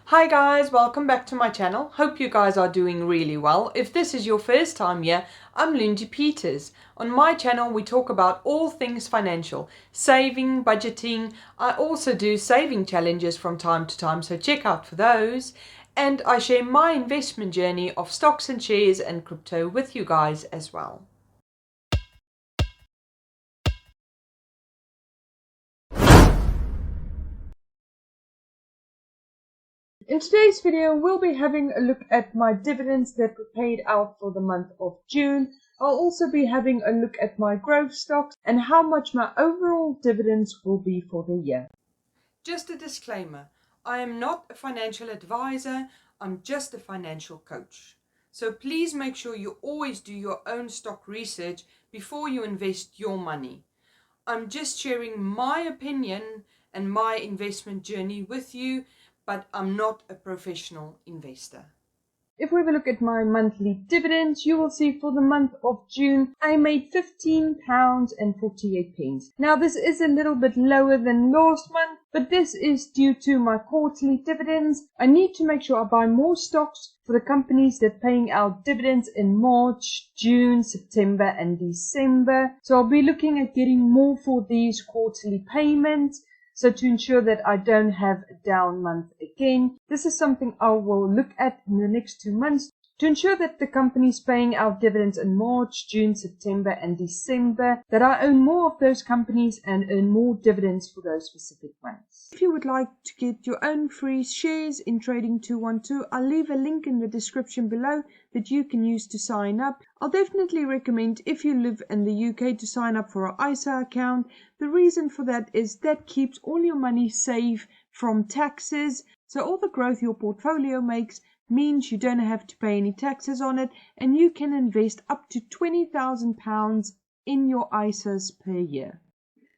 Hi guys, welcome back to my channel. Hope you guys are doing really well. If this is your first time here, I'm Lindsay Peters. On my channel we talk about all things financial, saving, budgeting. I also do saving challenges from time to time, so check out for those. And I share my investment journey of stocks and shares and crypto with you guys as well. In today's video, we'll be having a look at my dividends that were paid out for the month of June. I'll also be having a look at my growth stocks and how much my overall dividends will be for the year. Just a disclaimer, I am not a financial advisor, I'm just a financial coach. So please make sure you always do your own stock research before you invest your money. I'm just sharing my opinion and my investment journey with you, but I'm not a professional investor. If we have a look at my monthly dividends, you will see for the month of June, I made £15.48. Now this is a little bit lower than last month, but this is due to my quarterly dividends. I need to make sure I buy more stocks for the companies that are paying out dividends in March, June, September and December. So I'll be looking at getting more for these quarterly payments. So to ensure that I don't have a down month again, this is something I will look at in the next 2 months to ensure that the companies paying out dividends in March, June, September and December, that I own more of those companies and earn more dividends for those specific months. If you would like to get your own free shares in Trading 212, I'll leave a link in the description below that you can use to sign up. I'll definitely recommend, if you live in the UK, to sign up for an ISA account. The reason for that is that keeps all your money safe from taxes. So all the growth your portfolio makes means you don't have to pay any taxes on it, and you can invest up to £20,000 in your ISAs per year.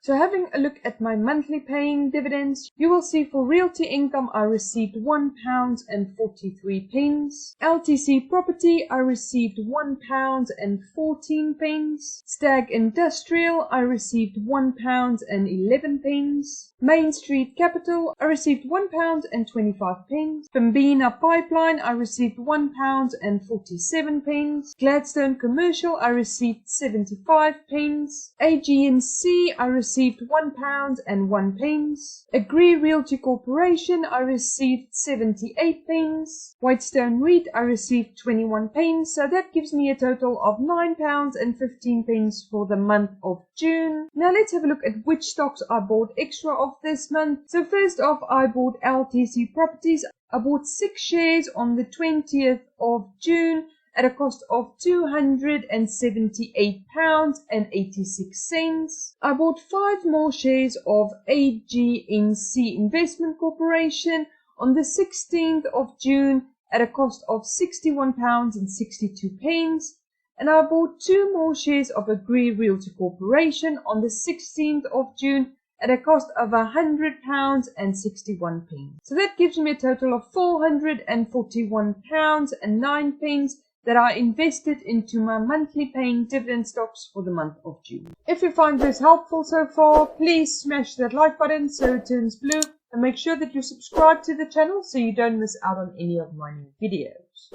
So having a look at my monthly paying dividends, you will see for Realty Income I received £1.43. LTC Property I received £1.14. Stag Industrial I received £1.11. Main Street Capital I received £1.25. Pembina Pipeline I received £1.47. Gladstone Commercial I received 75 pence. AGNC I received £1.01. Agree Realty Corporation I received 78 pence. Whitestone REIT I received 21 pence, so that gives me a total of £9.15 for the month of June. Now let's have a look at which stocks I bought extra of this month. So first off, I bought LTC Properties. I bought 6 shares on the 20th of June at a cost of £278.86. I bought 5 more shares of AGNC Investment Corporation on the 16th of June at a cost of £61.62. And I bought 2 more shares of Agree Realty Corporation on the 16th of June at a cost of £100.61. So that gives me a total of £441.09 that I invested into my monthly paying dividend stocks for the month of June. If you find this helpful so far, please smash that like button so it turns blue, and make sure that you subscribe to the channel so you don't miss out on any of my new videos.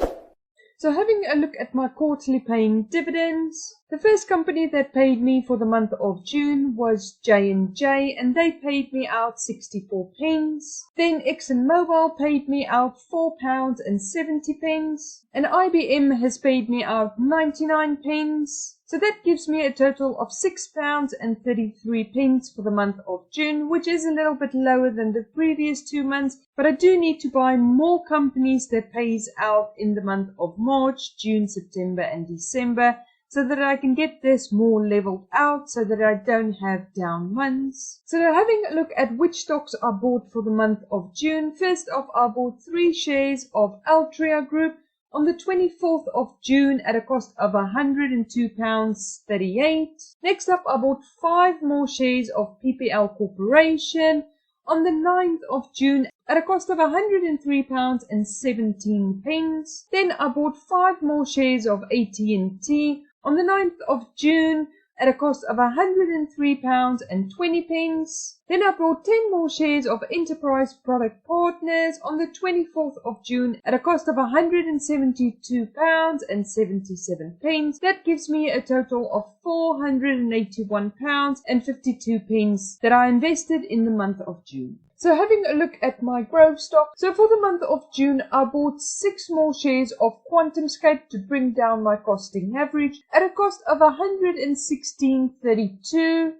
So having a look at my quarterly paying dividends, the first company that paid me for the month of June was J&J, and they paid me out 64 pence. Then ExxonMobil paid me out £4.70, and IBM has paid me out 99 pence. So that gives me a total of £6.33 for the month of June, which is a little bit lower than the previous 2 months, but I do need to buy more companies that pays out in the month of March, June, September and December, so that I can get this more leveled out so that I don't have down months. So now having a look at which stocks I bought for the month of June, first off I bought 3 shares of Altria Group on the 24th of June at a cost of £102.38. Next up, I bought 5 more shares of PPL Corporation on the 9th of June at a cost of £103.17. Then I bought 5 more shares of AT&T on the 9th of June at a cost of £103.20. Then I bought 10 more shares of Enterprise Product Partners on the 24th of June at a cost of £172.77. That gives me a total of £481.52 that I invested in the month of June. So having a look at my growth stock. So for the month of June, I bought 6 more shares of QuantumScape to bring down my costing average at a cost of $116.32.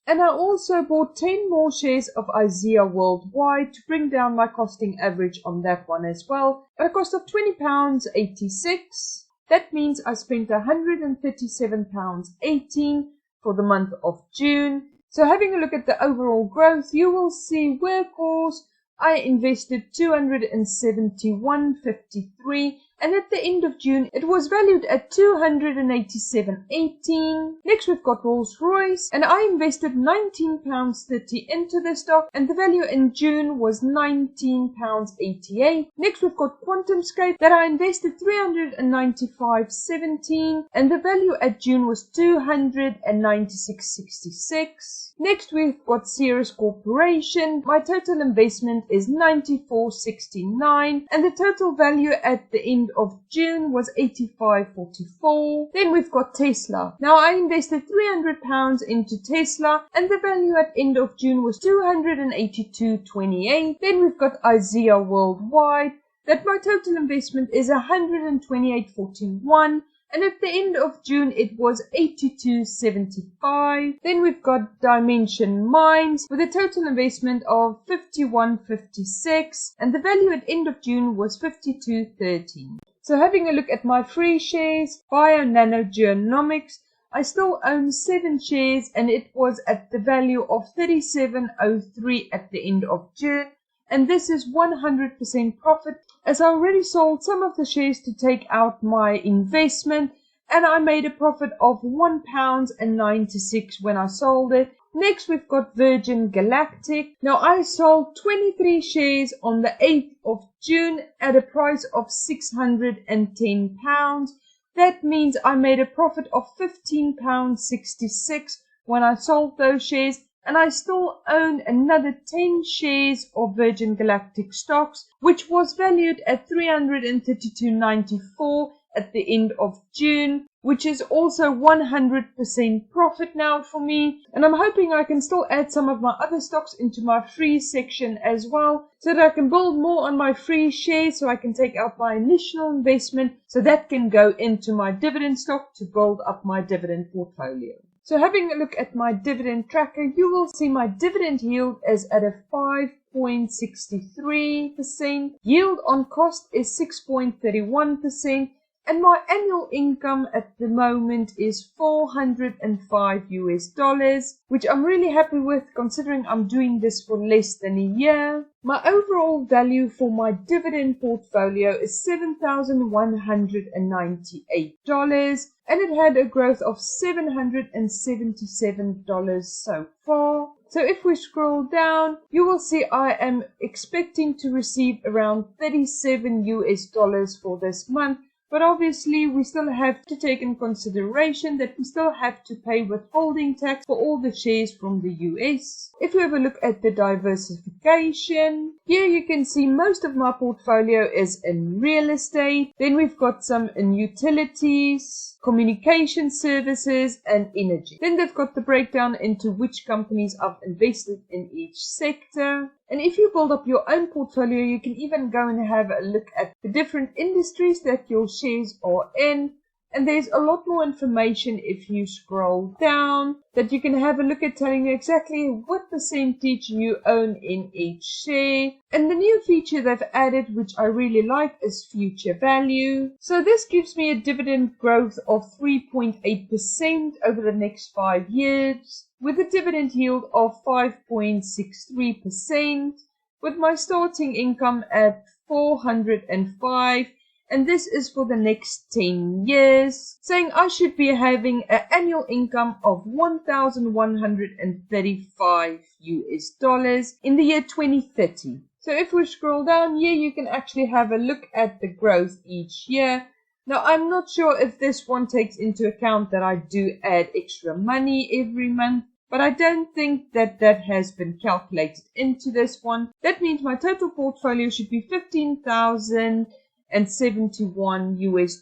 And I also bought 10 more shares of IZEA Worldwide to bring down my costing average on that one as well at a cost of £20.86. That means I spent £137.18 for the month of June. So having a look at the overall growth, you will see Workhorse, I invested $271.53, and at the end of June it was valued at $287.18. Next we've got Rolls-Royce, and I invested £19.30 into the stock, and the value in June was £19.88. Next we've got QuantumScape, that I invested $395.17, and the value at June was $296.66. Next we've got Ceres Corporation. My total investment is $94.69, and the total value at the end of June was $85.44. Then we've got Tesla. Now I invested £300 into Tesla, and the value at end of June was $282.28. Then we've got IZEA Worldwide, that my total investment is $128.41. And at the end of June, it was $82.75. Then we've got Dimension Mines with a total investment of $51.56. And the value at end of June was $52.13. So having a look at my free shares, Bio-Nanogenomics, I still own 7 shares and it was at the value of $37.03 at the end of June. And this is 100% profit, as I already sold some of the shares to take out my investment, and I made a profit of £1.96 when I sold it. Next we've got Virgin Galactic. Now I sold 23 shares on the 8th of June at a price of £610. That means I made a profit of £15.66 when I sold those shares. And I still own another 10 shares of Virgin Galactic stocks, which was valued at $332.94 at the end of June, which is also 100% profit now for me. And I'm hoping I can still add some of my other stocks into my free section as well, so that I can build more on my free shares, so I can take out my initial investment, so that can go into my dividend stock to build up my dividend portfolio. So having a look at my dividend tracker, you will see my dividend yield is at a 5.63%. Yield on cost is 6.31%. And my annual income at the moment is $405, which I'm really happy with considering I'm doing this for less than a year. My overall value for my dividend portfolio is $7,198, and it had a growth of $777 so far. So if we scroll down, you will see I am expecting to receive around $37 for this month. But obviously we still have to take in consideration that we still have to pay withholding tax for all the shares from the US. If we have a look at the diversification, here you can see most of my portfolio is in real estate. Then we've got some in utilities, communication services and energy. Then they've got the breakdown into which companies I've invested in each sector. And if you build up your own portfolio, you can even go and have a look at the different industries that your shares are in. And there's a lot more information if you scroll down that you can have a look at, telling you exactly what percentage you own in each share. And the new feature they've added, which I really like, is future value. So this gives me a dividend growth of 3.8% over the next 5 years, with a dividend yield of 5.63%, with my starting income at $405. And this is for the next 10 years, saying I should be having an annual income of $1,135 in the year 2030. So if we scroll down here, you can actually have a look at the growth each year. Now, I'm not sure if this one takes into account that I do add extra money every month, but I don't think that that has been calculated into this one. That means my total portfolio should be $15,071 US.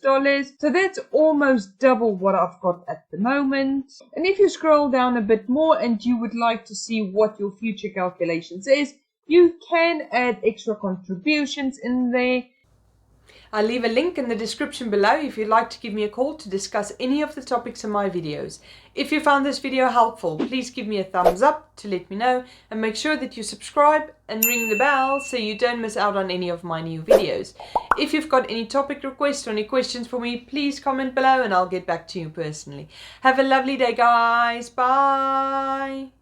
So that's almost double what I've got at the moment. And if you scroll down a bit more and you would like to see what your future calculations is, you can add extra contributions in there. I'll leave a link in the description below if you'd like to give me a call to discuss any of the topics in my videos. If you found this video helpful, please give me a thumbs up to let me know, and make sure that you subscribe and ring the bell so you don't miss out on any of my new videos. If you've got any topic requests or any questions for me, please comment below and I'll get back to you personally. Have a lovely day, guys. Bye.